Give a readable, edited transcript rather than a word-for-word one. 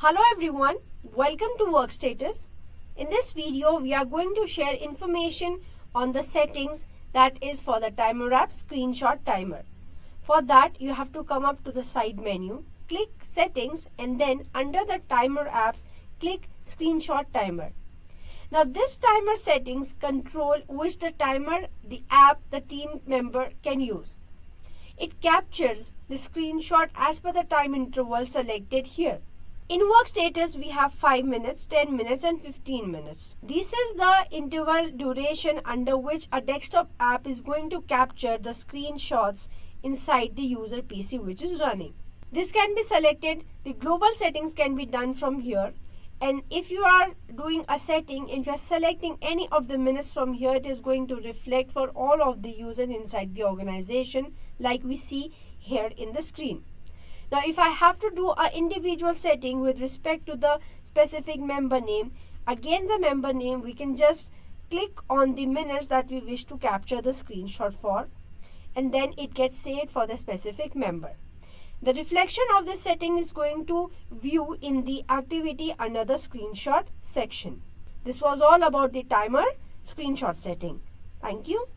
Hello everyone, welcome to Workstatus. In this video, we are going to share information on the settings that is for the timer app screenshot timer. For that, you have to come up to the side menu, click settings and then under the timer apps, click screenshot timer. Now this timer settings control which the timer, the app, the team member can use. It captures the screenshot as per the time interval selected here. In Workstatus, we have 5 minutes, 10 minutes and 15 minutes. This is the interval duration under which a desktop app is going to capture the screenshots inside the user PC which is running. This can be selected, the global settings can be done from here. And if you are doing a setting, if you are selecting any of the minutes from here, it is going to reflect for all of the users inside the organization like we see here in the screen. Now, if I have to do an individual setting with respect to the specific member name, again the member name, we can just click on the minutes that we wish to capture the screenshot for, and then it gets saved for the specific member. The reflection of this setting is going to view in the activity under the screenshot section. This was all about the timer screenshot setting. Thank you.